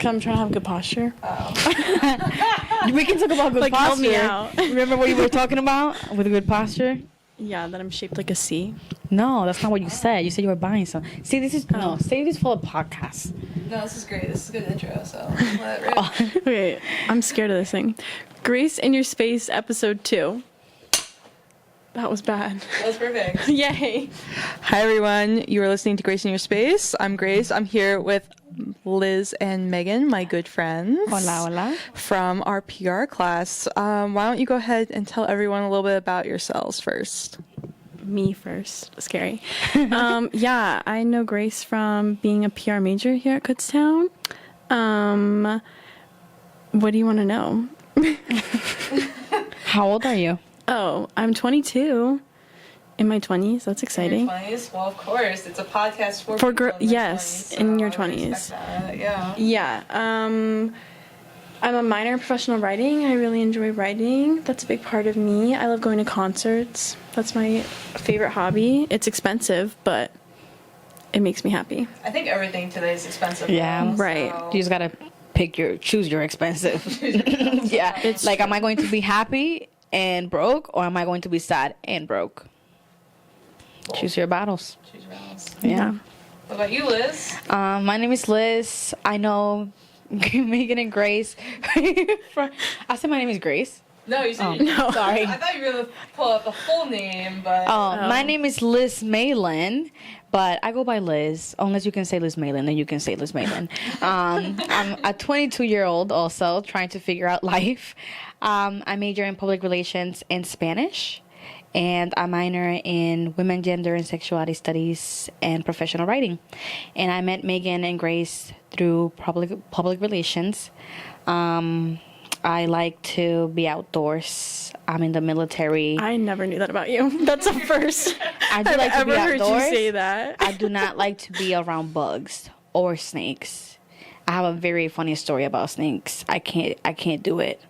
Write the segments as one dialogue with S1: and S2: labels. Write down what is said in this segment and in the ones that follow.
S1: I'm trying to have good posture.
S2: Oh. We can talk about good posture.
S1: Help me out.
S2: Remember what you were talking about with good posture?
S1: Yeah, that I'm shaped like a C.
S2: No, that's not what you said. You said you were buying some. See, this is no. Save this for a podcast.
S3: No, this is great. This is a good intro. So let it rip.
S1: Okay, I'm scared of this thing. Grace in Your Space, episode 2. That was bad.
S3: That was perfect.
S1: Yay.
S3: Hi everyone. You are listening to Grace in Your Space. I'm Grace. I'm here with Liz and Megan, my good friends.
S2: Hola, hola.
S3: From our PR class. Why don't you go ahead and tell everyone a little bit about yourselves first?
S1: Me first. Scary. Yeah, I know Grace from being a PR major here at Kutztown. What do you want to know?
S2: How old are you?
S1: Oh, I'm 22. In my 20s. That's exciting.
S3: In your 20s? Well, of course. It's a podcast for
S1: people
S3: in their 20s,
S1: yes,
S3: so
S1: in your
S3: I would
S1: 20s.
S3: expect that, yeah.
S1: Yeah. I'm a minor in professional writing. I really enjoy writing. That's a big part of me. I love going to concerts. That's my favorite hobby. It's expensive, but it makes me happy.
S3: I think everything today is expensive.
S2: Yeah,
S3: now,
S1: right.
S3: So.
S2: You just gotta choose your expensive. Yeah.
S1: It's
S2: like, am I going to be happy and broke, or am I going to be sad and broke? Choose your battles.
S3: Choose your battles.
S2: Yeah.
S3: What about you, Liz?
S2: My name is Liz. I know Megan and Grace. I said my name is Grace.
S3: No, you said
S2: Oh,
S3: no.
S2: Sorry.
S3: I thought you were going to pull out the full name, but...
S2: My name is Lis Malin, but I go by Liz. Unless you can say Liz Malin, then you can say Liz Malin. I'm a 22-year-old also trying to figure out life. I major in public relations and Spanish. And I minor in women, gender, and sexuality studies and professional writing. And I met Megan and Grace through public relations. I like to be outdoors. I'm in the military.
S1: I never knew that about you. That's the first
S2: I do
S1: I've
S2: like to
S1: ever
S2: be
S1: heard
S2: outdoors.
S1: you say that.
S2: I do not like to be around bugs or snakes. I have a very funny story about snakes. I can't do it.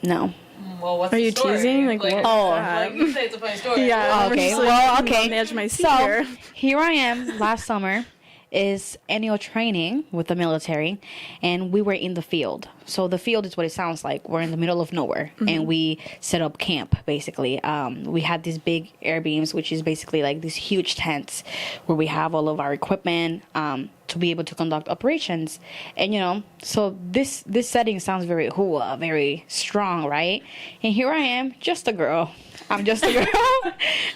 S2: No.
S3: Well, what's
S1: Are
S3: the
S1: you
S3: story?
S1: teasing? Like, what was
S3: like you say it's a funny story.
S1: Yeah.
S2: Oh, okay.
S1: I'm just, like,
S2: Well,
S1: on
S2: okay.
S1: the edge of my seat
S2: So
S1: here.
S2: here I am. Last summer is annual training with the military, and we were in the field. So the field is what it sounds like. We're in the middle of nowhere, and we set up camp, basically. We had these big air beams, which is basically like these huge tents where we have all of our equipment to be able to conduct operations. And, you know, so this setting sounds very hooah, very strong, right? And here I am, just a girl. I'm just a girl.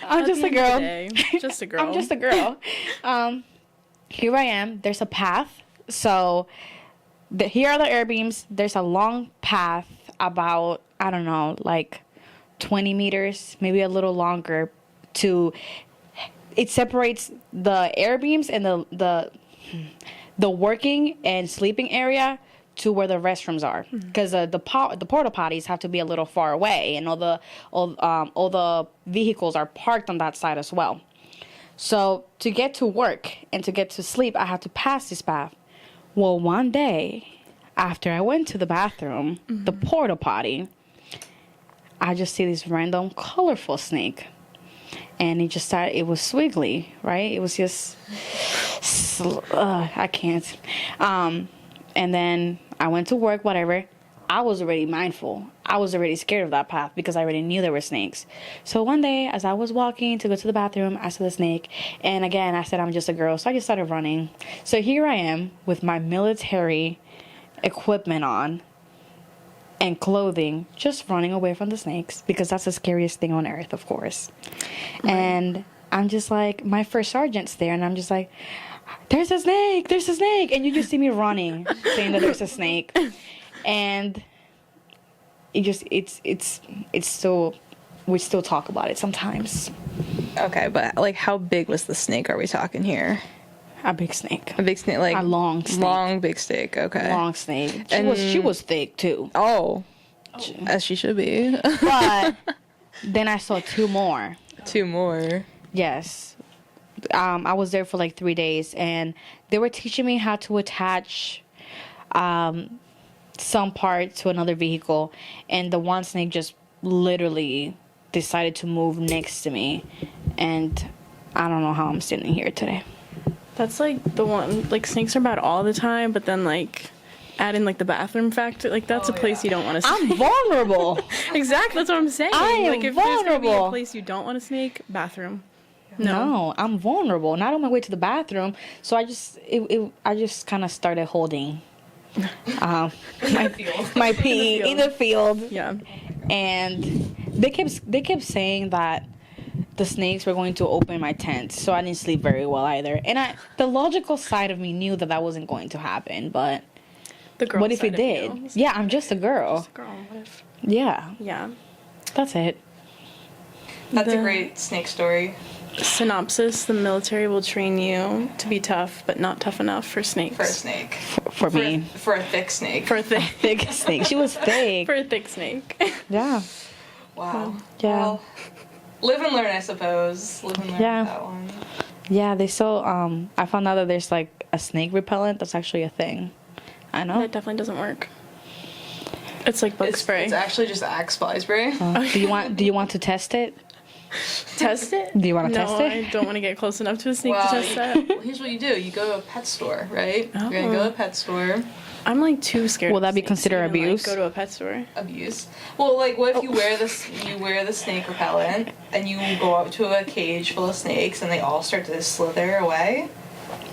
S2: I'm just a girl.
S1: Just a girl.
S2: I'm just a girl. Here I am. There's a path. So here are the air beams. There's a long path about, I don't know, like 20 meters, maybe a little longer. It separates the air beams and the working and sleeping area to where the restrooms are, because the porta potties have to be a little far away, and all the vehicles are parked on that side as well. So to get to work and to get to sleep, I have to pass this path. Well, one day, after I went to the bathroom, the porta potty, I just see this random colorful snake. And it was swiggly, right? It was just, I can't. And then I went to work, whatever. I was already mindful. I was already scared of that path because I already knew there were snakes. So one day, as I was walking to go to the bathroom, I saw the snake. And again, I said, I'm just a girl. So I just started running. So here I am with my military equipment on and clothing, just running away from the snakes, because that's the scariest thing on earth, of course. Right. And I'm just like, my first sergeant's there, and I'm just like, there's a snake, there's a snake. And you just see me running, saying that there's a snake. And it's still, we still talk about it sometimes.
S3: Okay, but like, how big was the snake are we talking here?
S2: A big snake.
S3: A big snake, like
S2: a long snake.
S3: Long big snake. Okay.
S2: Long snake. She was thick too.
S3: Oh, as she should be.
S2: But then I saw two more.
S3: Two more.
S2: Yes. I was there for like 3 days, and they were teaching me how to attach some part to another vehicle, and the one snake just literally decided to move next to me, and I don't know how I'm sitting here today.
S1: That's like the one, like, snakes are bad all the time, but then like add in like the bathroom factor, like that's a place you don't want to snake.
S2: I'm vulnerable.
S1: Exactly, that's what I'm saying.
S2: I am
S1: like if there's gonna be a
S2: vulnerable.
S1: place you don't want to snake, bathroom.
S2: No, I'm vulnerable. Not on my way to the bathroom. So I just kind of started holding my pee in the field.
S1: Yeah.
S2: And they kept saying that the snakes were going to open my tent, so I didn't sleep very well either. And the logical side of me knew that wasn't going to happen, but
S1: The girl
S2: what if it
S1: side of
S2: did?
S1: you.
S2: Yeah, I'm just a girl.
S1: Just a girl. What if?
S2: Yeah,
S1: Yeah.
S2: that's it.
S4: That's a
S1: The-
S4: great snake story.
S1: Synopsis: the military will train you to be tough, but not tough enough for snakes.
S4: For a snake.
S2: For me,
S4: For a thick snake.
S1: For a thick,
S2: thick snake. She was thick.
S1: for a thick snake.
S2: Yeah.
S4: Wow.
S2: Yeah.
S4: Well, live and learn, I suppose. Live and learn
S2: Yeah.
S4: with that one.
S2: Yeah, they still I found out that there's like a snake repellent that's actually a thing. I know.
S1: That definitely doesn't work. It's like bug spray.
S4: It's actually just Axe fly spray.
S2: Do you want to test it?
S1: Test it?
S2: Do you want to
S1: No,
S2: test it?
S1: I don't want to get close enough to a snake
S4: Well,
S1: to test that.
S4: well, here's what you do. You go to a pet store, right? You're gonna go to a pet store.
S1: I'm like too scared.
S2: Will
S1: of
S2: that be
S1: snakes
S2: considered
S1: to even,
S2: abuse?
S1: Like, go to a pet store.
S4: Abuse. Well, like, what if you wear this? You wear the snake repellent, and you go up to a cage full of snakes, and they all start to slither away.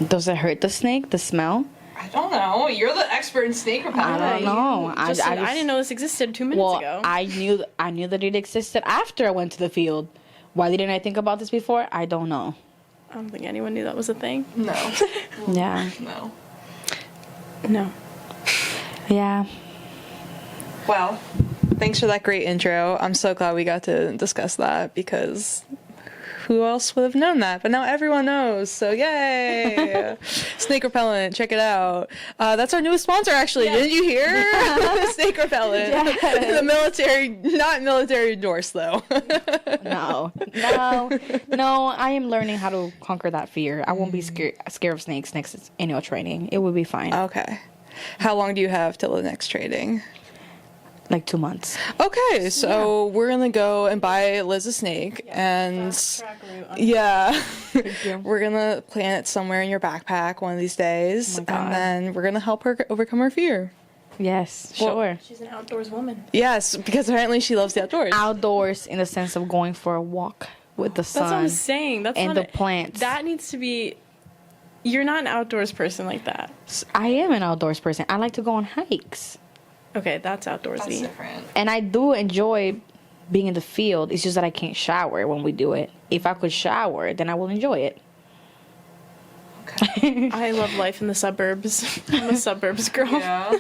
S2: Does it hurt the snake? The smell?
S4: I don't know. You're the expert in snake repellent.
S2: I don't know. I
S1: I didn't know this existed 2 minutes
S2: Well,
S1: ago.
S2: I knew that it existed after I went to the field. Why didn't I think about this before? I don't know.
S1: I don't think anyone knew that was a thing.
S4: No.
S2: Yeah.
S4: No.
S1: No.
S2: Yeah.
S4: Well,
S3: Thanks for that great intro. I'm so glad we got to discuss that because who else would have known that? But now everyone knows. So yay! Snake repellent, check it out. That's our newest sponsor, actually. Didn't you hear? Snake repellent. The military, not military endorsed though.
S2: No. I am learning how to conquer that fear. I won't be scared of snakes next annual training. It will be fine.
S3: Okay. How long do you have till the next training?
S2: Like 2 months.
S3: Okay, so we're gonna go and buy Liz a snake, and yeah,
S2: you.
S3: we're gonna plant it somewhere in your backpack one of these days,
S2: Oh my God.
S3: and then we're gonna help her overcome her fear.
S2: Yes,
S3: Well-
S2: sure.
S1: She's an outdoors woman.
S3: Yes, because apparently she loves the outdoors.
S2: Outdoors in the sense of going for a walk with the sun.
S1: That's what I'm saying. That's
S2: and
S1: not
S2: the plants.
S1: That needs to be. You're not an outdoors person like that.
S2: I am an outdoors person. I like to go on hikes.
S1: Okay, that's outdoorsy.
S4: that's different.
S2: And I do enjoy being in the field. It's just that I can't shower when we do it. If I could shower, then I will enjoy it.
S4: Okay.
S1: I love life in the suburbs. I'm a suburbs girl.
S4: Yeah.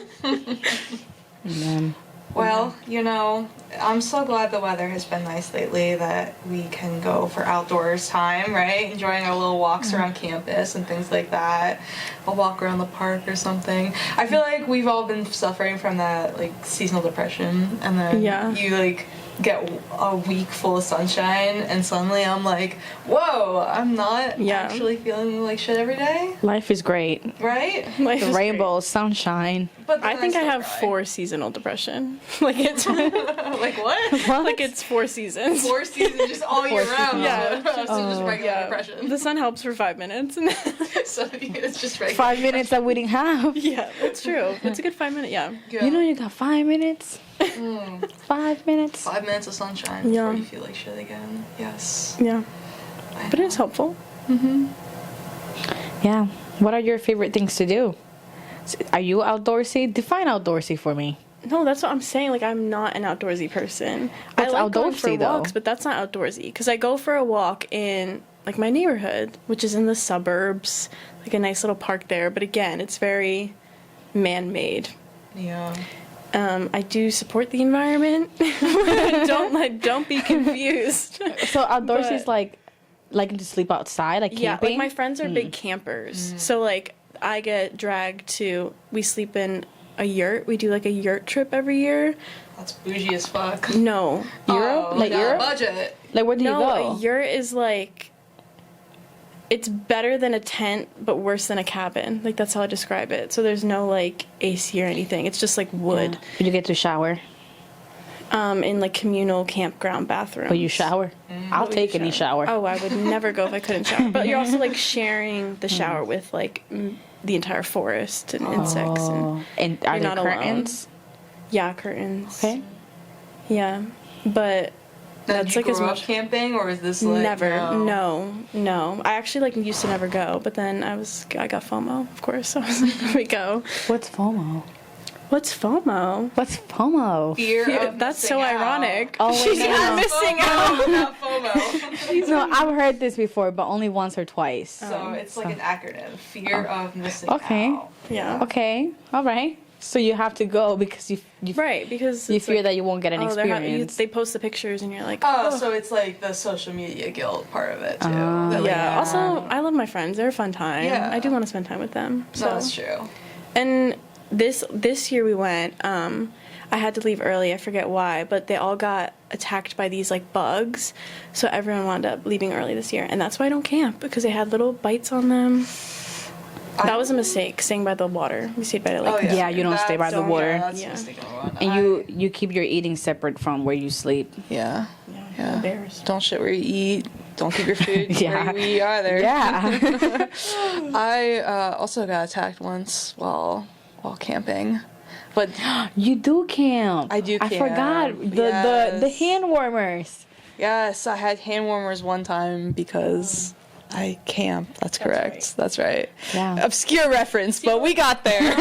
S2: And
S4: Well, you know, I'm so glad the weather has been nice lately that we can go for outdoors time, right? Enjoying our little walks around campus and things like that. A walk around the park or something. I feel like we've all been suffering from that, like, seasonal depression. And then
S1: Yeah.
S4: you, like, get a week full of sunshine and suddenly I'm like, whoa, I'm not
S1: Yeah.
S4: actually feeling like shit every day,
S2: life is great.
S4: right?
S1: Life
S2: The
S1: is
S2: rainbow, sunshine.
S4: But
S1: great. I
S4: then
S1: think I
S4: still
S1: have
S4: cry.
S1: 4 seasonal depression. Like it's
S4: Like what?
S1: like it's 4 seasons.
S4: 4 seasons just all year round.
S1: Yeah.
S4: So just regular depression.
S1: The sun helps for 5 minutes. And
S4: So it's just regular.
S2: 5 minutes that we didn't have.
S1: yeah, that's true. It's a good 5 minute. Yeah.
S4: Yeah.
S2: You know you got 5 minutes. 5 minutes.
S4: 5 minutes of sunshine
S1: Yeah.
S4: before you feel like shit again. Yes.
S1: Yeah.
S4: I
S1: But
S4: know.
S1: it's helpful.
S2: Yeah. What are your favorite things to do? Are you outdoorsy? Define outdoorsy for me.
S1: No, that's what I'm saying. Like, I'm not an outdoorsy person.
S2: What's
S1: I like going for
S2: outdoorsy, though?
S1: walks, but that's not outdoorsy. Because I go for a walk in, like, my neighborhood, which is in the suburbs, like a nice little park there. But again, it's very man-made.
S4: Yeah.
S1: I do support the environment. Don't be confused.
S2: So outdoorsy is
S1: But-
S2: like liking to sleep outside, like
S1: Yeah,
S2: camping?
S1: like my friends are big campers. So like I get dragged to. We sleep in a yurt. We do like a yurt trip every year.
S4: That's bougie as fuck.
S1: No,
S2: Europe? Like
S4: no,
S2: Europe?
S4: budget.
S2: Like where do you
S1: no,
S2: go?
S1: a yurt is like. It's better than a tent, but worse than a cabin. Like that's how I describe it. So there's no like AC or anything. It's just like wood.
S2: Yeah. You get to shower,
S1: In like communal campground bathrooms.
S2: but you shower. I'll
S1: But we
S2: take any shower.
S1: Oh, I would never go if I couldn't shower. But you're also like sharing the shower with like the entire forest and insects.
S2: And are
S1: You're
S2: there
S1: not alone.
S2: curtains?
S1: Yeah, curtains.
S2: Okay.
S1: Yeah, but
S4: Did
S1: that's
S4: you
S1: like as
S4: grow up
S1: much.
S4: camping, or is this like
S1: Never.
S4: no?
S1: No. I actually like used to never go, but then I got FOMO, of course. So I was like, here we go.
S2: What's FOMO?
S1: What's FOMO?
S2: What's FOMO?
S4: Fear of
S1: That's
S4: missing
S1: so
S4: out.
S1: ironic.
S2: Oh, wait, no, no.
S1: missing
S4: FOMO, not FOMO.
S2: No, I've heard this before, but only once or twice.
S4: So it's like an acronym. Fear of missing
S2: Okay.
S4: out.
S1: Yeah.
S2: Okay, all right. So you have to go because you
S1: Right, because
S2: you
S1: it's
S2: fear
S1: like,
S2: that you won't get an experience.
S1: they post the pictures and you're like,
S4: Oh, so it's like the social media guilt part of it too.
S2: Oh,
S4: That, like,
S1: yeah. Also, I love my friends. They're a fun time.
S4: Yeah.
S1: I do want to spend time with them. So
S4: No, that's true.
S1: And this year we went. I had to leave early. I forget why, but they all got attacked by these like bugs. So everyone wound up leaving early this year, and that's why I don't camp because they had little bites on them. That was a mistake. Staying by the water. We stayed by the lake.
S4: Oh,
S2: Yeah, you don't stay by the water.
S4: Yeah, that's
S1: Yeah.
S4: a mistake number one.
S2: and you keep your eating separate from where you sleep.
S3: Yeah.
S1: Yeah. No bears.
S3: Don't shit where you eat. Don't keep your food
S2: Yeah.
S3: where you eat either.
S2: Yeah.
S3: I also got attacked once while camping. But
S2: You do camp.
S3: I do
S2: I
S3: camp,
S2: forgot the
S3: yes.
S2: hand warmers.
S3: yes, I had hand warmers one time because I camp. That's correct.
S1: right.
S3: That's right.
S2: Yeah.
S3: Obscure reference, but we got there.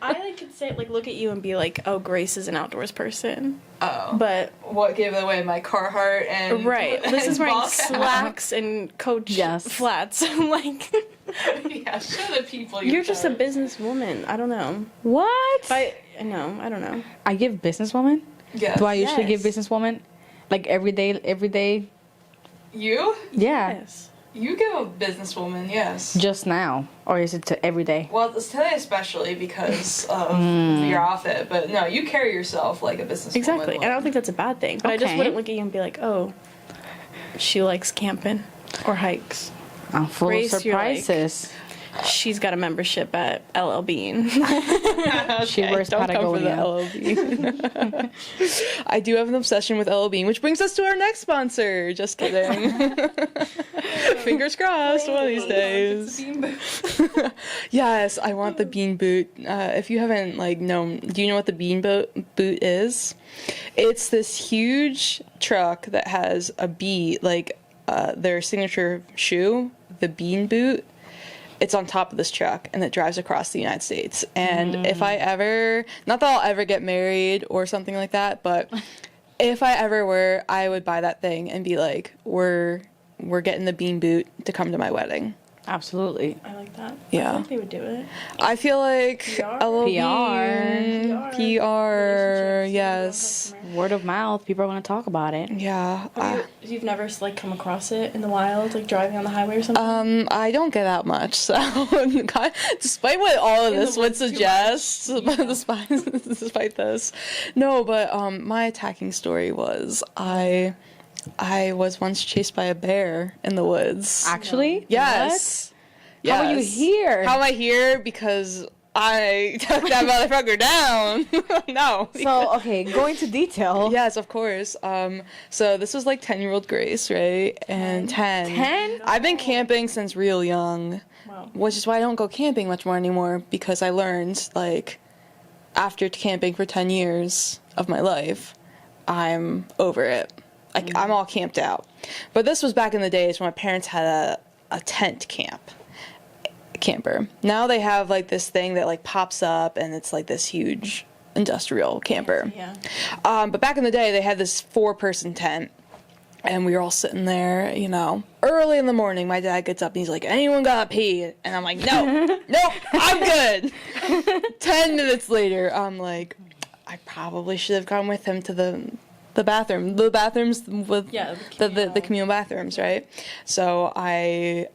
S1: I could say look at you and be like, oh, Grace is an outdoors person,
S4: Oh.
S1: but
S4: What gave it away? My Carhartt and
S1: right, this is
S4: and
S1: wearing
S4: ball cap.
S1: slacks and Coach
S2: Yes.
S1: flats. I'm like,
S4: Yeah, show the people.
S1: you're just a
S4: toes.
S1: businesswoman. I don't know.
S2: What?
S1: I don't know.
S2: I give businesswoman?
S4: Yes.
S2: Do I usually give
S1: Yes.
S2: businesswoman? Like every day?
S4: You?
S2: Yeah.
S1: Yes.
S4: You give a businesswoman, yes.
S2: Just now. Or is it to every day?
S4: Well, it's today especially because of
S2: Hmm.
S4: your outfit, but no, you carry yourself like a businesswoman.
S1: Exactly, and I don't think that's a bad thing. But I just
S2: Okay.
S1: wouldn't look at you and be like, oh, she likes camping or hikes.
S2: I'm full
S1: Grace,
S2: of
S1: you're like-
S2: surprises.
S1: She's got a membership at LL Bean.
S2: She wears
S3: Don't come for the
S2: Patagonia.
S3: LL Bean. I do have an obsession with LL Bean, which brings us to our next sponsor. Just kidding. Fingers crossed one of these days. Yes, I want the bean boot. If you haven't known, do you know what the bean boot is? It's this huge truck that has a bee, their signature shoe, the bean boot. It's on top of this truck and it drives across the United States. And if I ever, not that I'll ever get married or something like that, but if I ever were, I would buy that thing and be like, we're getting the bean boot to come to my wedding.
S2: Absolutely.
S1: I like that.
S3: Yeah.
S1: I think they would do it.
S3: I feel like
S1: PR?
S3: a little
S2: PR.
S3: PR,
S1: Relationships,
S3: yes.
S2: Word of mouth. People are going to talk about it.
S3: Yeah.
S1: You've never come across it in the wild, driving on the highway or something?
S3: I don't get out much, so despite what all of
S1: In the
S3: this would
S1: woods too
S3: suggest, despite this, no. But my attacking story was I was once chased by a bear in the woods.
S2: Actually?
S3: Yes.
S2: What? How are you
S3: Yes.
S2: here?
S3: How am I here? Because I took that motherfucker down. No.
S2: So, okay, go into detail.
S3: Yes, of course. So this was 10-year-old Grace, right? And 10.
S2: 10?
S3: I've been camping since real young,
S1: Wow.
S3: which is why I don't go camping much more anymore, because I learned, after camping for 10 years of my life, I'm over it. I'm all camped out. But this was back in the days when my parents had a tent camper. Now they have this thing that pops up and it's this huge industrial camper.
S1: Yeah.
S3: But back in the day, they had this 4-person tent, and we were all sitting there, early in the morning. My dad gets up and he's like, "Anyone gotta pee?" And I'm like, "No, I'm good." 10 minutes later, I'm like, I probably should have gone with him to the bathroom. The bathrooms with the communal bathrooms, right? So I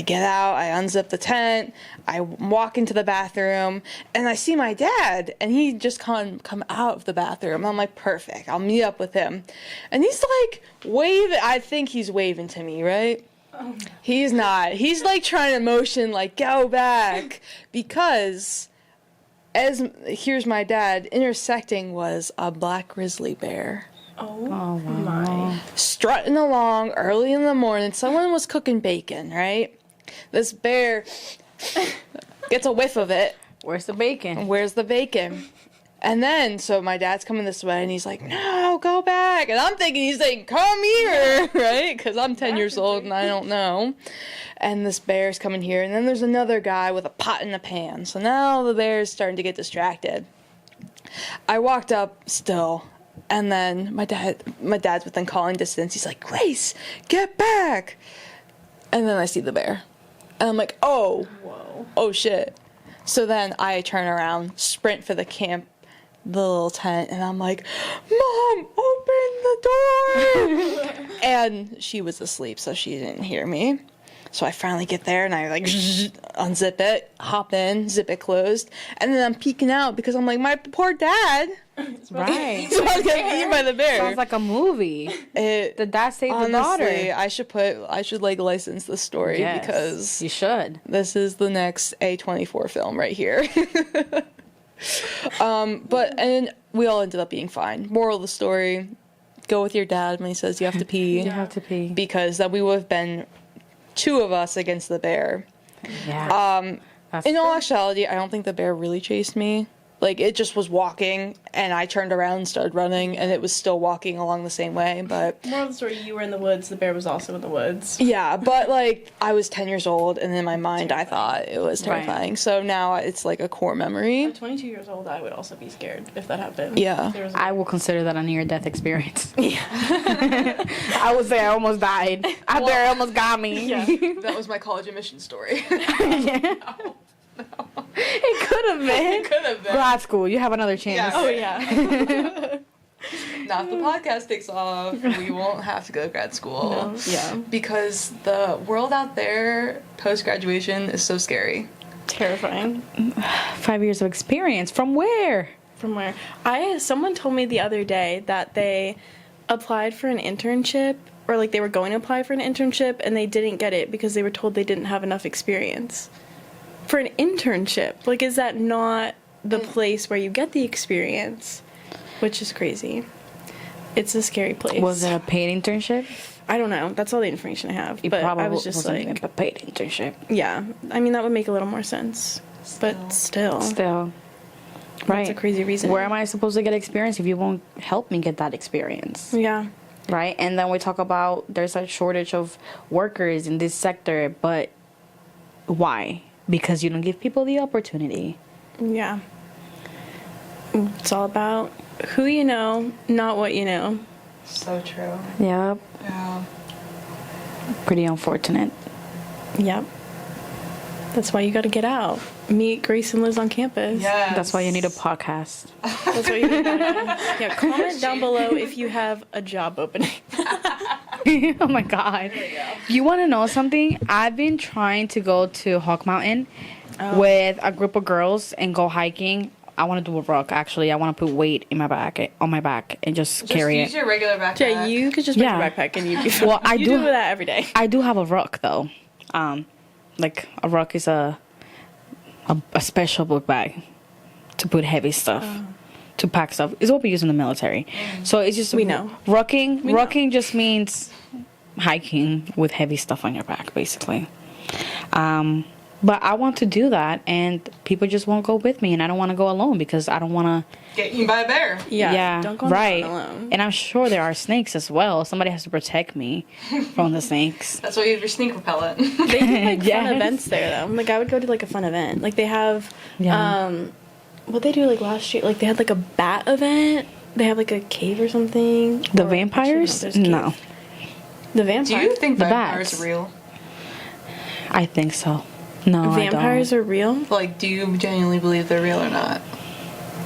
S3: get out, I unzip the tent, I walk into the bathroom, and I see my dad, and he just come out of the bathroom. I'm like, perfect, I'll meet up with him. And he's waving, I think he's waving to me, right? Oh. He's not. He's trying to motion, go back, because here's my dad, intersecting was a black grizzly bear.
S1: Oh my.
S3: Strutting along early in the morning. Someone was cooking bacon, right? This bear gets a whiff of it.
S2: Where's the bacon?
S3: Where's the bacon? And then, so my dad's coming this way, and he's like, no, go back. And I'm thinking he's saying, come here, right? Because I'm 10 years old, and I don't know. And this bear's coming here, and then there's another guy with a pot in a pan. So now the bear's starting to get distracted. I walked up still, and then my dad's within calling distance. He's like, Grace, get back. And then I see the bear. And I'm like, oh,
S1: Whoa.
S3: oh shit. So then I turn around, sprint for the little tent, and I'm like, Mom, open the door. And she was asleep, so she didn't hear me. So I finally get there, and I like unzip it, hop in, zip it closed, and then I'm peeking out because I'm like, my poor dad.
S2: Right.
S3: So I was getting eaten by the bear.
S2: Sounds like a movie. The dad saved the daughter.
S3: Honestly, I should like license this story
S2: Yes,
S3: because
S2: you should.
S3: this is the next A24 film right here. And we all ended up being fine. Moral of the story, go with your dad when he says you have to pee.
S2: You have to pee.
S3: Because that we would have been 2 of us against the bear.
S2: Yeah. That's
S3: In all
S2: true.
S3: actuality, I don't think the bear really chased me. Like, it just was walking, and I turned around and started running, and it was still walking along the same way, but...
S1: Moral of the story, you were in the woods, the bear was also in the woods.
S3: Yeah, but, like, I was 10 years old, and in my mind, I thought it was terrifying.
S2: Right.
S3: So now it's, like, a core memory.
S1: At 22 years old, I would also be scared if that happened.
S3: Yeah.
S1: If there was
S2: I will consider that a near-death experience. Yeah. I would say I almost died. That bear almost got me.
S1: Yeah.
S3: That was my college admission story.
S2: It could have been.
S3: Could have been.
S2: Grad school, you have another chance.
S3: Yeah.
S1: Oh, yeah.
S3: Not if the podcast takes off. We won't have to go to grad school.
S1: No, yeah.
S3: Because the world out there post-graduation is so scary.
S1: Terrifying.
S2: 5 years of experience. From where?
S1: From where? Someone told me the other day that they applied for an internship, or like they were going to apply for an internship, and they didn't get it because they were told they didn't have enough experience. For an internship, like, is that not the place where you get the experience? Which is crazy. It's a scary place.
S2: Was it a paid internship?
S1: I don't know. That's all the information I have.
S2: It
S1: But
S2: probably
S1: I was just
S2: wasn't
S1: like,
S2: a paid internship.
S1: yeah. I mean, that would make a little more sense. But still.
S2: Still. Right.
S1: That's a crazy reason.
S2: Where am I supposed to get experience if you won't help me get that experience?
S1: Yeah.
S2: Right? And then we talk about there's a shortage of workers in this sector, but why? Because you don't give people the opportunity.
S1: Yeah. It's all about who you know, not what you know.
S4: So true.
S2: Yep.
S4: Yeah.
S2: Pretty unfortunate.
S1: Yep. That's why you got to get out. Meet Grace and Liz on campus.
S4: Yes.
S2: That's why you need a podcast.
S1: That's what you need. Yeah, comment down below if you have a job opening.
S2: Oh my god. You want to know something? I've been trying to go to Hawk Mountain with a group of girls and go hiking. I want to do a rock, actually. I want to put weight in my back, on my back, and just carry
S4: use
S2: it.
S4: your regular backpack.
S1: Yeah, you could just bring
S2: Yeah.
S1: your backpack and you'd be
S2: Well, I
S1: you
S2: do-
S1: do that every day.
S2: I do have a rock, though. Like, a rock is a special book bag to put heavy stuff, to pack stuff. It's what we use in the military. So it's just...
S1: We know.
S2: Rocking
S1: We know.
S2: just means hiking with heavy stuff on your back, basically. But I want to do that, and people just won't go with me, and I don't want to go alone because I don't want to...
S4: Get eaten by a bear.
S1: Yeah, don't go on
S2: right.
S1: the mountain alone.
S2: And I'm sure there are snakes as well. Somebody has to protect me from the snakes.
S4: That's why you have your snake repellent.
S1: They do like
S2: Yes.
S1: fun events there though. Like I would go to like a fun event. Like they have
S2: Yeah.
S1: what they do like last year, like they had like a bat event. They have like a cave or something.
S2: The
S1: Or-
S2: vampires?
S1: actually, no,
S2: No.
S1: there's a cave. The
S4: Do
S1: vampires.
S4: you think
S2: The
S4: vampires
S2: bats.
S4: are real?
S2: I think so. No,
S1: Vampires
S2: I
S1: are real?
S4: Like, do you genuinely believe they're real or not?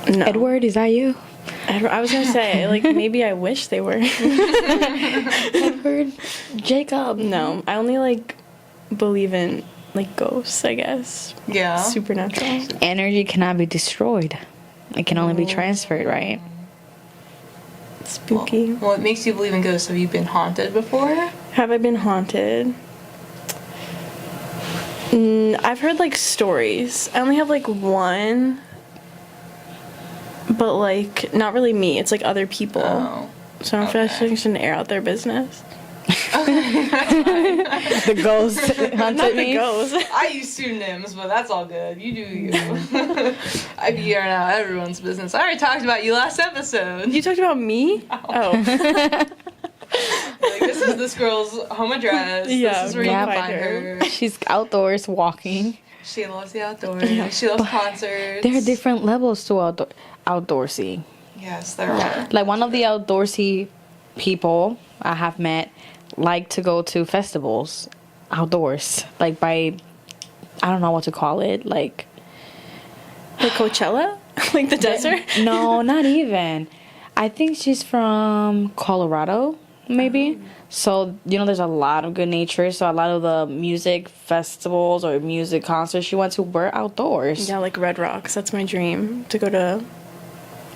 S1: No.
S2: don't. Edward, is that you?
S1: I was gonna say like maybe I wish they were.
S2: Edward? Jacob?
S1: No, I only like believe in like ghosts. I guess
S4: Yeah.
S1: supernatural.
S2: Energy cannot be destroyed. It can only be transferred, right?
S1: Spooky.
S4: Well, it makes you believe in ghosts. Have you been haunted before?
S1: Have I been haunted? I've heard like stories. I only have like one, but like not really me. It's like other people.
S4: Oh.
S1: So I don't feel like
S4: okay.
S1: I shouldn't air out their business.
S2: The ghost hunted
S1: Not
S2: me.
S1: the ghost.
S4: I use pseudonyms, but that's all good. You do you. I be airing out everyone's business. I already talked about you last episode.
S1: You talked about me? Oh.
S4: Like, this is this girl's home address.
S1: Yeah,
S4: This is where
S2: yeah,
S4: you can
S1: find
S4: find
S1: her.
S4: her.
S2: She's outdoors walking.
S4: She loves the outdoors. She loves concerts.
S2: There are different levels to outdoorsy.
S4: Yes, there are.
S2: Like one of the outdoorsy people I have met like to go to festivals outdoors. Like by, I don't know what to call it. Like
S1: Coachella? Like the desert?
S2: no, not even. I think she's from Colorado, maybe. So, there's a lot of good nature. So, a lot of the music festivals or music concerts she went to were outdoors.
S1: Yeah, like Red Rocks. That's my dream, to go to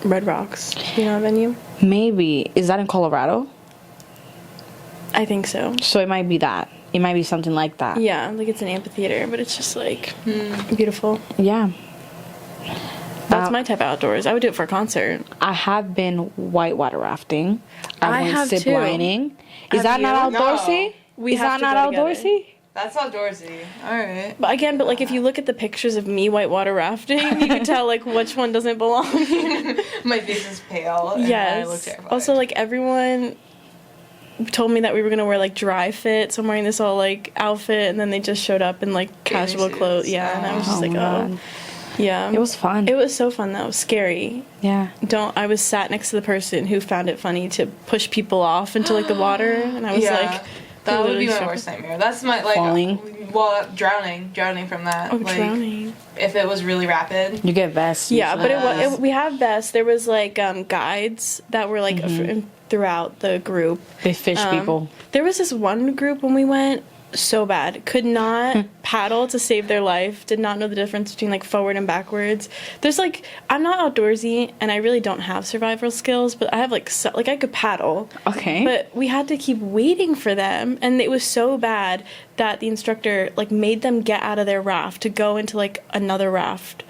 S1: Red Rocks. You know a venue?
S2: Maybe. Is that in Colorado?
S1: I think so.
S2: So, it might be that. It might be something like that.
S1: Yeah, like it's an amphitheater, but it's just like beautiful.
S2: Yeah.
S1: That's my type of outdoors. I would do it for a concert.
S2: I have been whitewater rafting.
S1: I
S2: went
S1: have
S2: zip
S1: too.
S2: lining. Is
S1: Have
S2: that not
S4: you?
S2: outdoorsy?
S4: No.
S1: We
S2: Is
S1: have
S2: that
S1: to
S2: not
S1: go together.
S2: outdoorsy?
S4: That's outdoorsy. All right.
S1: But again, if you look at the pictures of me whitewater rafting, you can tell like which one doesn't belong.
S4: My face is pale. And I look
S1: Yes.
S4: terrified.
S1: Also, like everyone told me that we were gonna wear like dry fit, so I'm wearing this all like outfit, and then they just showed up in like casual
S4: suits.
S1: clothes. Yeah, and I was just
S2: Oh
S1: like,
S2: my
S1: oh,
S2: God.
S1: yeah.
S2: It was fun.
S1: It was so fun though. Scary.
S2: Yeah.
S1: I was sat next to the person who found it funny to push people off into like the water, and I was like,
S4: that would be my
S1: literally
S4: worst nightmare. That's my
S2: Falling?
S4: Well, drowning from that.
S1: oh,
S4: like,
S1: drowning.
S4: if it was really rapid.
S2: You get vests.
S1: Yeah, but
S4: Yes.
S1: we have vests. There was like guides that were like throughout the group.
S2: They fish people.
S1: There was this one group when we went, so bad. Could not paddle to save their life. Did not know the difference between like forward and backwards. There's like, I'm not outdoorsy and I really don't have survival skills, but I have like I could paddle.
S2: Okay.
S1: But we had to keep waiting for them, and it was so bad that the instructor like made them get out of their raft to go into like another raft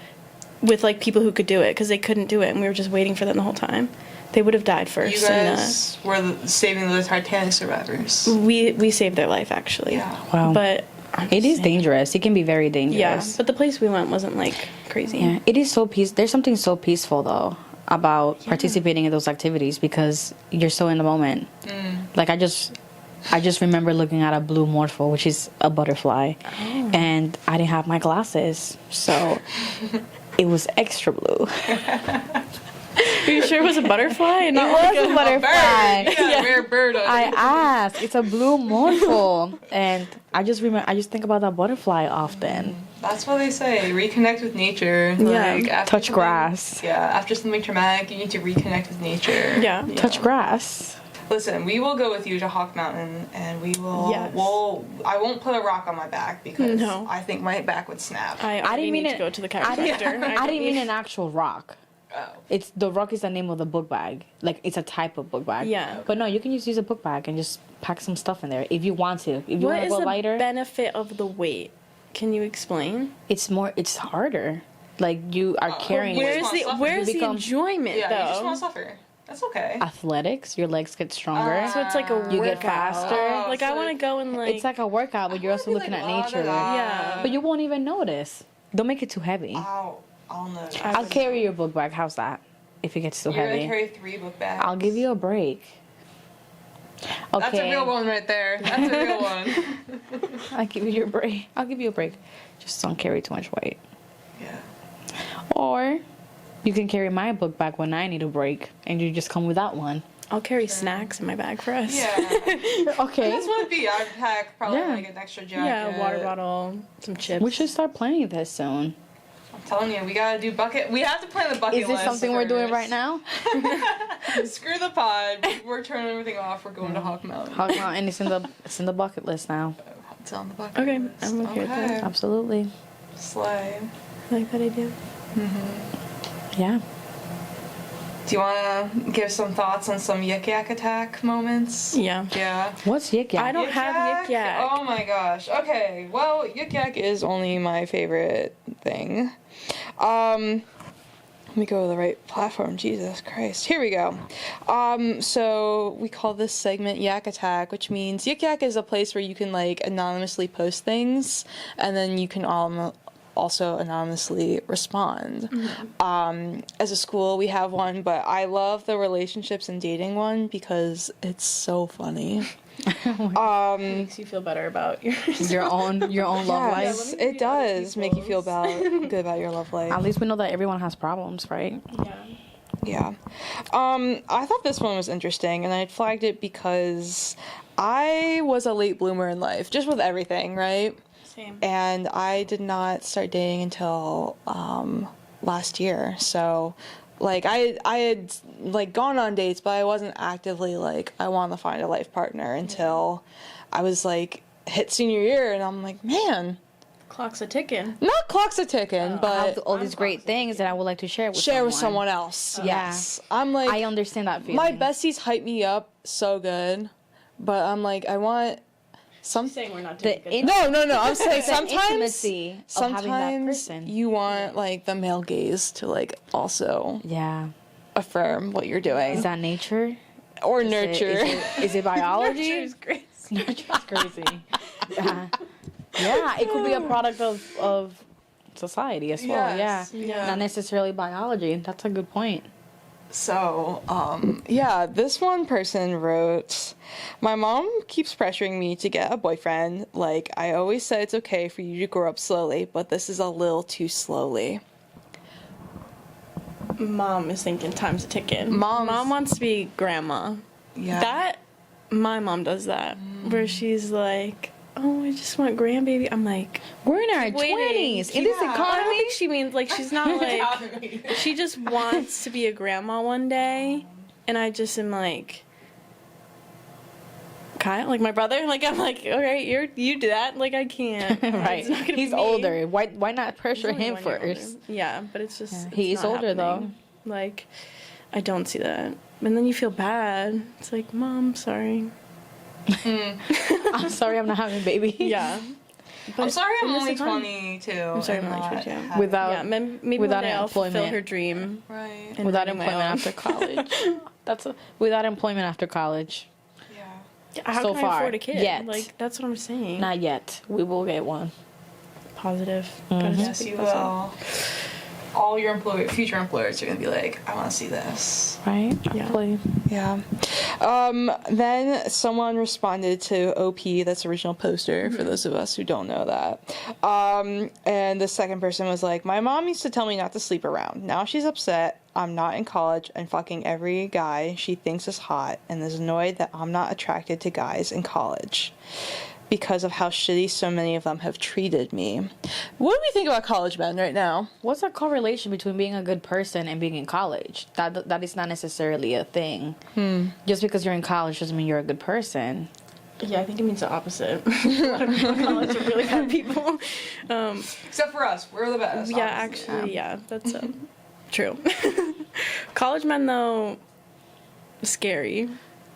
S1: with like people who could do it because they couldn't do it, and we were just waiting for them the whole time. They would have died first.
S4: You guys were saving the Titanic survivors.
S1: we saved their life actually.
S4: Yeah.
S2: Wow.
S1: But
S2: It is dangerous. It can be very
S1: yeah,
S2: dangerous.
S1: but the place we went wasn't like crazy.
S2: Yeah. It is so peaceful. There's something so peaceful though about participating in those activities because you're so in the moment. Like I just remember looking at a blue morphle, which is a butterfly, and I didn't have my glasses, so it was extra blue.
S1: Are you sure it was a butterfly? And
S2: It
S1: not
S2: was
S1: like
S2: a butterfly.
S4: Bird. Yeah, rare bird.
S2: I asked. It's a blue morphle, and I just think about that butterfly often.
S4: That's what they say. Reconnect with nature.
S1: Yeah.
S4: Like, after
S2: Touch
S4: something-
S2: grass.
S4: Yeah, after something traumatic, you need to reconnect with nature.
S1: Yeah.
S2: Touch grass.
S4: Listen, we will go with you to Hawk Mountain, and we will.
S1: Yes.
S4: I won't put a rock on my back because
S1: No.
S4: I think my back would snap.
S1: I
S2: didn't mean
S1: need
S2: it-
S1: to go to the
S2: I
S1: chiropractor.
S2: didn't mean an actual rock.
S4: Oh.
S2: It's the rock is the name of the book bag. Like it's a type of book bag.
S1: Yeah.
S2: But no, you can just use a book bag and just pack some stuff in there if you want to. If you
S1: What
S2: want to
S1: is
S2: go
S1: the
S2: lighter,
S1: benefit of the weight? Can you explain?
S2: it's harder. Like you are carrying
S4: where
S1: Where's
S4: just
S1: the
S4: wanna suffer.
S1: where's
S2: You
S1: the
S2: become-
S1: enjoyment
S4: Yeah, you just
S1: though?
S4: want to suffer. That's okay.
S2: athletics. Your legs get stronger.
S1: So it's like a
S2: You
S1: workout.
S2: get faster.
S4: Oh,
S1: Like
S4: so
S1: I want to go and like
S2: it's like a workout, but you're also looking at nature.
S1: Yeah.
S2: But you won't even notice. Don't make it too heavy.
S4: I'll know.
S2: I'll carry your book bag. How's that? If it gets too
S4: You're
S2: heavy,
S4: gonna carry 3 book bags.
S2: I'll give you a break. Okay.
S4: That's a real one right there. That's a real one.
S2: I'll give you your break. I'll give you a break. Just don't carry too much weight.
S4: Yeah.
S2: Or you can carry my book bag when I need a break, and you just come without one.
S1: I'll carry snacks in my bag for us.
S4: Yeah.
S2: Okay.
S4: That's what it'd be. I'd pack probably
S2: Yeah.
S4: like an extra jacket.
S1: Yeah, water bottle, some chips.
S2: We should start planning this soon.
S4: I'm telling you, we gotta do bucket. We have to plan the bucket
S2: Is
S4: list.
S2: this something we're doing
S4: first.
S2: right now?
S4: Screw the pod. We're turning everything off. We're going to Hawk Mountain.
S2: Hawk Mountain is in the bucket list now.
S4: It's on the bucket
S1: Okay,
S4: list.
S1: I'm okay with that.
S2: Absolutely.
S4: Slay.
S1: I like that idea.
S2: Yeah.
S4: Do you want to give some thoughts on some Yik Yak attack moments?
S1: Yeah.
S4: Yeah.
S2: What's Yik Yak?
S1: I don't have Yik Yak.
S4: Oh my gosh. Okay. Well, Yik Yak is only my favorite thing.
S3: Let me go to the right platform. Jesus Christ. Here we go. So we call this segment Yak Attack, which means Yik Yak is a place where you can like anonymously post things, and then you can also anonymously respond. As a school, we have one, but I love the relationships and dating one because it's so funny.
S1: Makes you feel better about yours.
S2: Your own love life.
S3: Yes, it does make you feel good about your love life.
S2: At least we know that everyone has problems, right?
S1: Yeah.
S3: Yeah. I thought this one was interesting, and I had flagged it because I was a late bloomer in life, just with everything, right?
S1: Same.
S3: And I did not start dating until last year. So, like, I had like gone on dates, but I wasn't actively like I want to find a life partner until I was like hit senior year, and I'm like, man,
S1: Clock's a ticking.
S3: not clocks a ticking,
S2: I
S3: but
S2: have all these great things that I would like to share with
S3: someone else.
S2: Yeah.
S3: Yes, I'm like,
S2: I understand that feeling.
S3: my besties hype me up so good, but I'm like, I want some.
S1: Saying we're not
S2: The
S1: doing good.
S3: No. I'm saying sometimes,
S2: intimacy of having that
S3: sometimes
S2: person.
S3: you want like the male gaze to like also
S2: Yeah.
S3: affirm what you're doing
S2: Is that nature?
S3: or
S2: Is it-
S3: nurture.
S2: Is it biology?
S1: Nature's great.
S2: Nurture's crazy. Yeah. Yeah, it could be a product of society as well.
S3: Yes,
S2: Yeah.
S3: yeah.
S2: Not necessarily biology. That's a good point.
S3: So, yeah, this one person wrote, my mom keeps pressuring me to get a boyfriend. Like, I always said it's okay for you to grow up slowly, but this is a little too slowly.
S1: Mom is thinking time's a ticking.
S3: Mom's-
S1: Mom wants to be grandma.
S3: Yeah.
S1: My mom does that. Where she's like, oh, I just want grandbaby. I'm like,
S2: We're in our
S1: waiting.
S2: 20s. In this
S3: Yeah.
S1: I don't
S2: economy.
S1: think she means, like, she's not like, she just wants to be a grandma one day. And I just am like, Kyle, like my brother, like I'm like, all right, you do that. Like I can't.
S2: Right.
S1: It's not gonna
S2: He's
S1: be me.
S2: older. Why not
S1: He's
S2: pressure
S1: only
S2: him
S1: 1 year older.
S2: first?
S1: Yeah, but it's just it's
S2: He is
S1: not
S2: older,
S1: happening. Like, I don't see that. And then you feel bad. It's like, Mom, sorry.
S2: I'm sorry I'm not having a baby.
S1: Yeah.
S4: I'm sorry I'm
S1: in this
S4: only
S1: economy-
S4: 22.
S1: I'm sorry I'm
S4: and
S1: only
S4: not
S1: 22.
S4: having-
S2: Without
S1: Yeah, maybe
S2: without
S1: one day I'll fulfill
S2: employment.
S1: her dream.
S4: Right.
S1: and
S2: without
S1: running my
S2: employment
S1: own.
S2: after college. Without employment after college.
S4: Yeah.
S1: Yeah, how
S2: so
S1: can
S2: far,
S1: I afford a kid?
S2: yet.
S1: Like that's what I'm saying.
S2: Not yet. We will get one.
S1: Positive.
S2: Mhm.
S1: Gotta
S4: Yes,
S1: speak
S4: you
S1: positive.
S4: will. All your future employers are gonna be like, I want to see this.
S2: Right?
S1: Yeah.
S2: Hopefully.
S3: Yeah. Then someone responded to OP, that's the original poster, for those of us who don't know that. And the second person was like, my mom used to tell me not to sleep around. Now she's upset I'm not in college and fucking every guy she thinks is hot and is annoyed that I'm not attracted to guys in college because of how shitty so many of them have treated me. What do we think about college men right now?
S2: What's the correlation between being a good person and being in college? That is not necessarily a thing. Just because you're in college doesn't mean you're a good person.
S1: Yeah, I think it means the opposite. A lot of people in college are really bad people.
S4: Except for us, we're the best.
S1: Yeah,
S4: obviously.
S1: actually, yeah, that's true. College men, though, scary.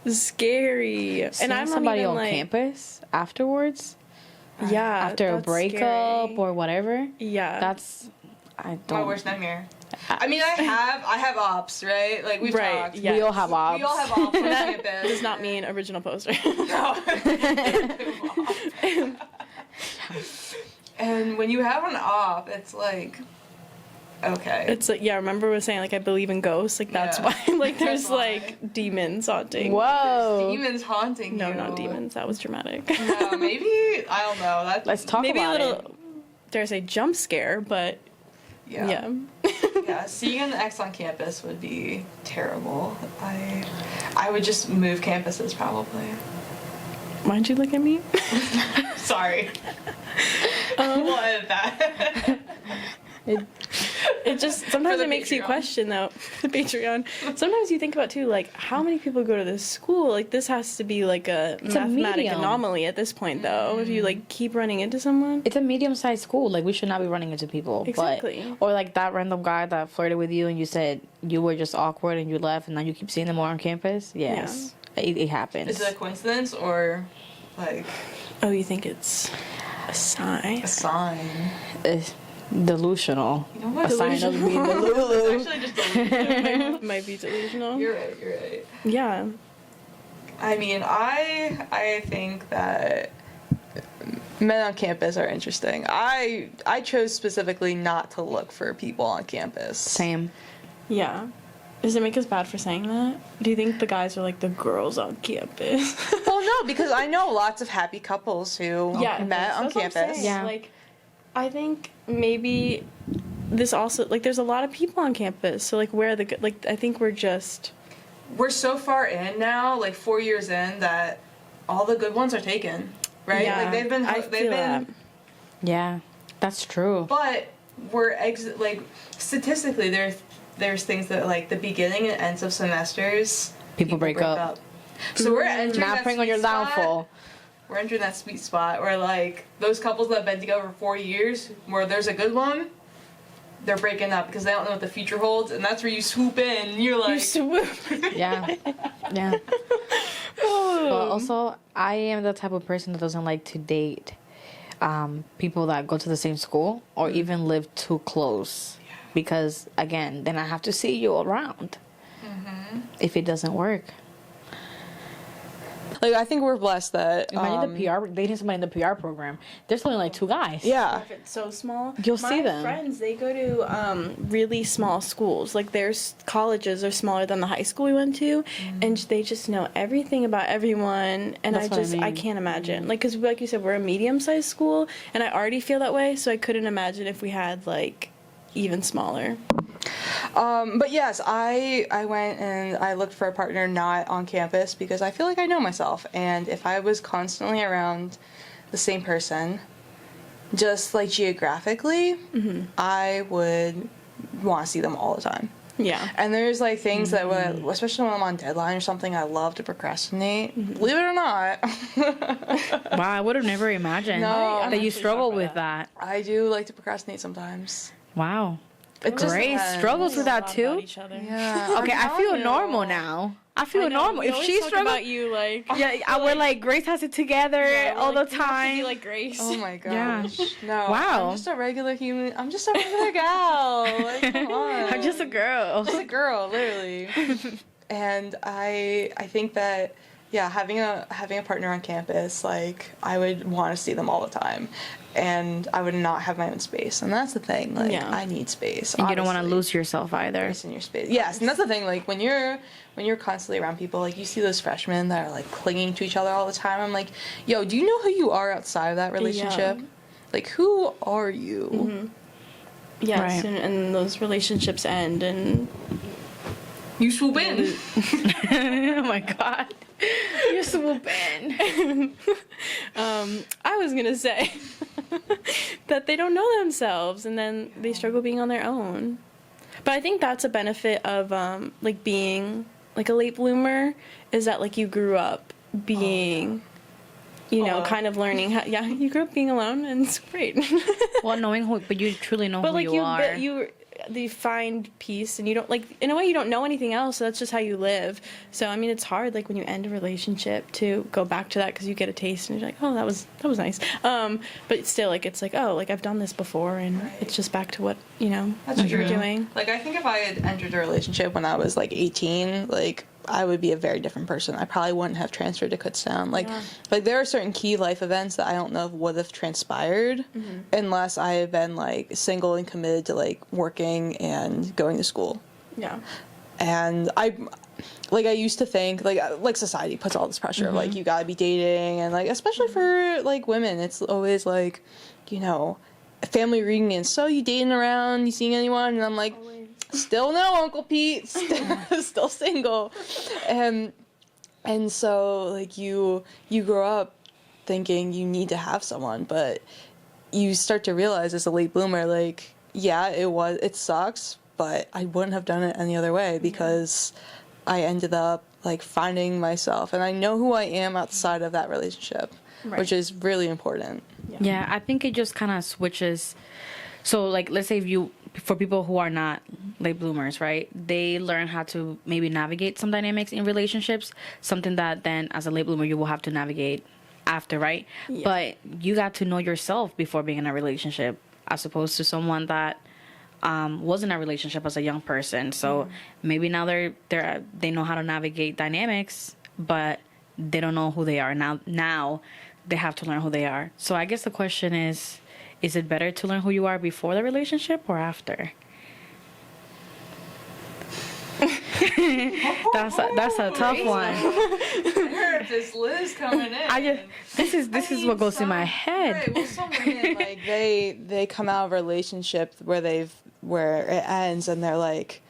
S2: Seeing
S1: And I'm not
S2: somebody
S1: even
S2: on
S1: like,
S2: campus afterwards,
S1: yeah,
S2: after a
S1: that's
S2: breakup
S1: scary.
S2: or whatever.
S1: Yeah,
S2: That's I
S4: My
S2: don't.
S4: worst nightmare. I mean, I have ops, right? Like we've
S1: Right,
S4: talked.
S1: yeah.
S2: We all have ops.
S4: We all have ops on
S1: that
S4: campus.
S1: does not mean original poster.
S4: No. And when you have an op, it's like, okay.
S1: It's like, yeah, remember we were saying, like, I believe in ghosts? Like, that's
S4: Yeah.
S1: why. Like, there's,
S4: That's why.
S1: like, demons haunting.
S2: Whoa.
S4: Demons haunting
S1: No,
S4: you.
S1: not demons. That was dramatic.
S4: No, maybe, I don't know. That,
S2: Let's talk
S1: Maybe a
S2: about
S1: little,
S2: it.
S1: dare I say, jump scare, but yeah.
S4: Yeah, seeing an ex on campus would be terrible. I would just move campuses probably.
S1: Why'd you look at me?
S4: Sorry. We'll edit that.
S1: It just, sometimes
S4: the
S1: it makes you
S4: Patreon.
S1: question, though, the Patreon. Sometimes you think about, too, like, how many people go to this school? Like, this has to be, like, a
S2: a
S1: mathematic
S2: medium.
S1: anomaly at this point, though. If you, like, keep running into someone.
S2: It's a medium-sized school. Like, we should not be running into people.
S1: Exactly.
S2: But, or, like, that random guy that flirted with you and you said you were just awkward and you left and now you keep seeing them more on campus. Yes. It happens.
S4: Is it a coincidence or like
S1: Oh, you think it's a sign?
S4: a sign?
S2: Uh, Delusional.
S4: You know what?
S2: A sign of being
S4: It's actually just delusional.
S1: Might be delusional.
S4: You're right.
S1: Yeah.
S4: I mean, I think that men on campus are interesting. I chose specifically not to look for people on campus.
S2: Same.
S1: Yeah. Does it make us bad for saying that? Do you think the guys are like the girls on campus?
S4: Well, no, because I know lots of happy couples who met on
S1: that's what I'm
S4: campus.
S1: saying.
S2: Yeah.
S1: Like, I think maybe this also, like, there's a lot of people on campus. So, like, where are the good, like, I think
S4: We're so far in now, like 4 years in, that all the good ones are taken, right?
S1: Yeah,
S4: Like they've been
S1: that.
S2: Yeah, that's true.
S4: But we're like statistically there's things that like the beginning and ends of semesters
S2: People break up.
S4: So we're entering
S2: Not
S4: that
S2: praying on your
S4: sweet spot.
S2: downfall.
S4: We're entering that sweet spot where like those couples that have been together for 4 years, where there's a good one, they're breaking up because they don't know what the future holds, and that's where you swoop in and you're like,
S2: Yeah. Yeah. But also, I am the type of person that doesn't like to date people that go to the same school or even live too close. Because, again, then I have to see you around if it doesn't work.
S3: Like, I think we're blessed that.
S2: Imagine the PR, dating somebody in the PR program. There's only like 2 guys.
S3: Yeah.
S1: If it's so small,
S2: You'll see them.
S1: My friends, they go to really small schools. Like their colleges are smaller than the high school we went to, and they just know everything about everyone. And
S2: That's what I
S1: I
S2: mean.
S1: can't imagine. Like, because like you said, we're a medium-sized school, and I already feel that way. So I couldn't imagine if we had like even smaller.
S3: But yes, I went and I looked for a partner not on campus because I feel like I know myself. And if I was constantly around the same person, just like geographically, I would want to see them all the time.
S1: Yeah.
S3: And there's like things that would, especially when I'm on deadline or something, I love to procrastinate. Believe it or not.
S2: Wow, I would have never imagined
S3: No.
S2: that you
S1: actually
S2: struggle
S1: shocked by
S2: with that.
S3: I do like to procrastinate sometimes.
S2: Wow.
S3: It just
S2: Grace
S3: depends.
S2: struggles with that
S1: About
S2: too.
S1: each other.
S3: Yeah.
S2: Okay, I feel normal now. I feel normal. If she struggles,
S1: about you, like
S2: we're like Grace has it together all the time.
S1: be like Grace.
S3: Oh my
S2: Yeah.
S3: gosh. No.
S2: Wow.
S3: I'm just a regular human. I'm just a regular gal. Like, come on.
S2: I'm just a girl.
S3: Just a girl, literally. And I think that having a partner on campus, like I would want to see them all the time. And I would not have my own space. And that's the thing. Like I need space.
S2: And you don't want to
S3: obviously.
S2: lose yourself either.
S3: Space in your space. Yes, and that's the thing. Like when you're constantly around people, like you see those freshmen that are like clinging to each other all the time. I'm like, yo, do you know who you are outside of that relationship?
S1: Yeah.
S3: Like, who are you?
S1: Yes,
S2: Right.
S1: and those relationships end, and
S4: you swoop in.
S2: Oh my god. You're swooping.
S1: I was gonna say that they don't know themselves, and then they struggle being on their own. But I think that's a benefit of like being like a late bloomer, is that like you grew up being, you know, kind of learning how. Yeah, you grew up being alone, and it's great.
S2: Well, knowing who, but you truly know
S1: But
S2: who
S1: like
S2: you are.
S1: you find peace, and you don't, like, in a way you don't know anything else, so that's just how you live. So I mean, it's hard, like when you end a relationship, to go back to that, because you get a taste and you're like, oh, that was nice. But still, like, it's like, oh, like I've done this before, and it's just back to what, you know,
S4: That's
S1: what you're
S4: true.
S1: doing.
S3: Like, I think if I had entered a relationship when I was like 18, like I would be a very different person. I probably wouldn't have transferred to Kutztown. Like there are certain key life events that I don't know if would have transpired unless I had been like single and committed to like working and going to school.
S1: Yeah.
S3: And I used to think like society puts all this pressure of like you gotta be dating, and like especially for like women, it's always like, you know, a family reunion. So you dating around? You seeing anyone? And I'm like, still no, Uncle Pete. Still single. And so like you grow up thinking you need to have someone, but you start to realize as a late bloomer, like, yeah, it sucks, but I wouldn't have done it any other way, because I ended up like finding myself, and I know who I am outside of that relationship, which is really important.
S2: Yeah, I think it just kind of switches. So, like, let's say for people who are not late bloomers, right? They learn how to maybe navigate some dynamics in relationships, something that then as a late bloomer you will have to navigate after, right?
S1: Yeah.
S2: But you got to know yourself before being in a relationship. as opposed to someone that was in a relationship as a young person. So maybe now they know how to navigate dynamics, but they don't know who they are. Now they have to learn who they are. So I guess the question is it better to learn who you are before the relationship or after? That's a tough one.
S4: I heard this Liz coming in.
S2: This is what goes in my head.
S4: Right, well, some women,
S3: Like they come out of a relationship where it ends and they're like,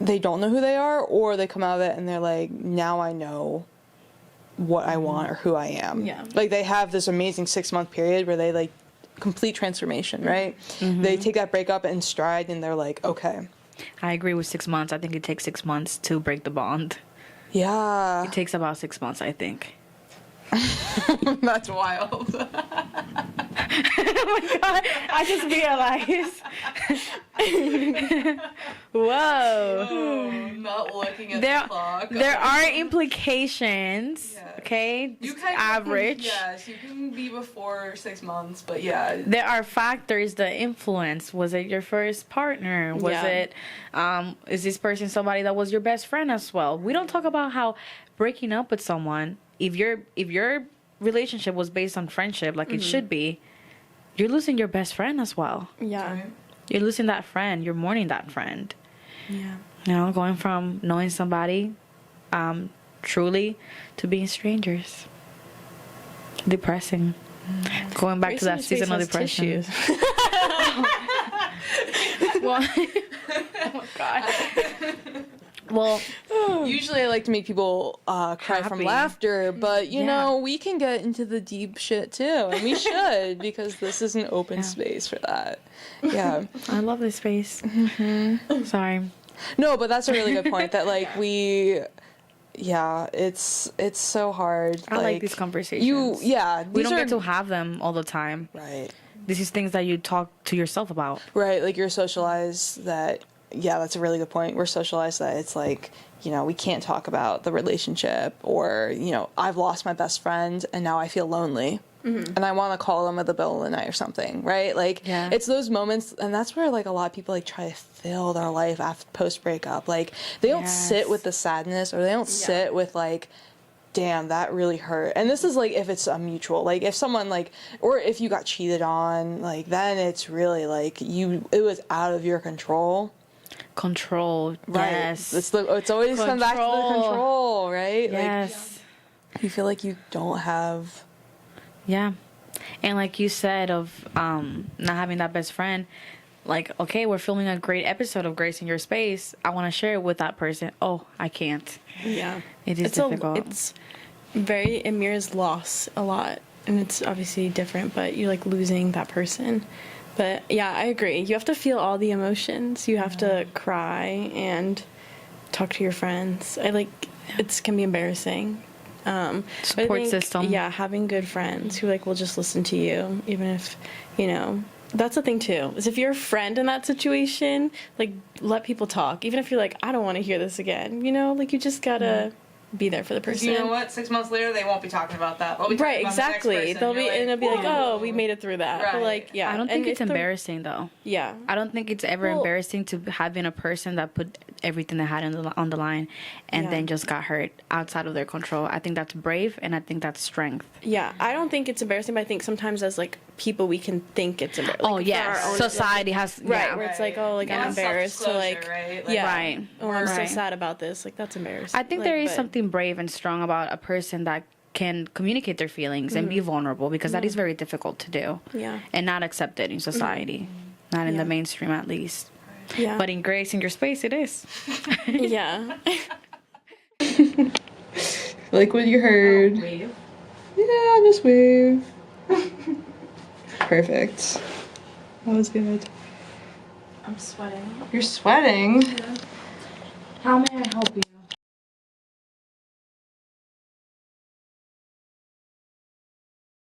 S3: they don't know who they are, or they come out of it and they're like, now I know what I want or who I am.
S1: Yeah.
S3: Like they have this amazing 6-month period where they like complete transformation, right? They take that breakup in stride and they're like, okay.
S2: I agree with 6 months. I think it takes 6 months to break the bond.
S3: Yeah.
S2: It takes about 6 months, I think.
S4: that's wild.
S2: Oh my god, I just realized. Whoa.
S4: Oh, not looking at
S2: There,
S4: the clock.
S2: there are implications,
S4: Yeah.
S2: okay?
S4: You kind of
S2: Average.
S4: Yes, you can be before 6 months, but yeah.
S2: There are factors that influence. Was it your first partner? Was
S1: Yeah.
S2: it, is this person somebody that was your best friend as well? We don't talk about how breaking up with someone, if your relationship was based on friendship, like it should be, you're losing your best friend as well.
S1: Yeah.
S4: Right.
S2: You're losing that friend. You're mourning that friend.
S1: Yeah.
S2: You know, going from knowing somebody truly to being strangers. Depressing. Going back to that season of depression. Well, oh my god. Well,
S3: Usually I like to make people cry from
S2: Happy.
S3: laughter, but you
S2: Yeah.
S3: know, we can get into the deep shit too, and we should, because this is an open space for that. Yeah.
S2: I love this space. Sorry.
S3: No, but that's a really good point, that like it's so hard.
S2: I like these conversations.
S3: We
S2: We don't get to have them all the time.
S3: Right.
S2: This is things that you talk to yourself about.
S3: Right, like you're socialized that, that's a really good point. We're socialized that it's like, we can't talk about the relationship, or, I've lost my best friend and now I feel lonely. And I want to call them at the middle of the night or something, right? Like, it's those moments, and that's where, like, a lot of people, like, try to fill their life after post-breakup. Like, they don't sit with the sadness, or they don't sit with, like, damn, that really hurt. And this is, like, if it's a mutual. Like, if someone, like, or if you got cheated on, like, then it's really, like, it was out of your control.
S2: Control.
S3: Right.
S2: Yes.
S3: It's always come back to the control, right?
S2: Yes.
S3: Like, you feel like you don't have...
S2: Yeah. And like you said of not having that best friend, like, okay, we're filming a great episode of Grace in Your Space. I want to share it with that person. Oh, I can't.
S1: Yeah.
S2: It is difficult.
S1: It mirrors loss a lot. And it's obviously different, but you're like losing that person. But yeah, I agree. You have to feel all the emotions. You have to cry and talk to your friends. It can be embarrassing. But I
S2: Support
S1: think,
S2: system.
S1: Yeah, having good friends who will just listen to you, even if, that's the thing too, is if you're a friend in that situation, like, let people talk. Even if you're like, I don't want to hear this again, you just gotta be there for the
S4: Because
S1: person.
S4: you know what? 6 months later, they won't be talking about that. They'll be talking
S1: Right,
S4: about
S1: exactly.
S4: The next person.
S1: They'll be,
S4: You're
S1: and it'll be like,
S4: "Whoa."
S1: oh, we made it through that.
S4: Right.
S1: But like, yeah.
S2: I don't
S1: and
S2: think it's
S1: if the-
S2: embarrassing though.
S1: Yeah.
S2: I don't think it's ever embarrassing to having a person that put everything they had on the line and
S1: Yeah.
S2: then just got hurt outside of their control. I think that's brave, and I think that's strength.
S1: Yeah, I don't think it's embarrassing, but I think sometimes as like people we can think it's embarrassing.
S2: Oh
S1: like,
S2: yes,
S1: for our own-
S2: society has
S1: Right,
S2: yeah.
S1: where it's like, oh, like, I'm
S4: Yeah.
S1: embarrassed to like,
S4: Self-disclosure, right?
S1: yeah,
S2: Right.
S1: oh, I'm so
S2: Right.
S1: sad about this. Like, that's embarrassing.
S2: I think
S1: Like,
S2: there is
S1: but-
S2: something brave and strong about a person that can communicate their feelings and be vulnerable, because that is very difficult to do.
S1: Yeah.
S2: And not accepted in society. Not in
S1: Yeah.
S2: the mainstream, at least.
S1: Yeah.
S2: But in Grace in Your Space, it is.
S1: yeah.
S3: Like what you heard.
S2: Wave.
S3: Yeah, just wave. Perfect. That was good.
S1: I'm sweating.
S3: You're sweating.
S2: How may I help you?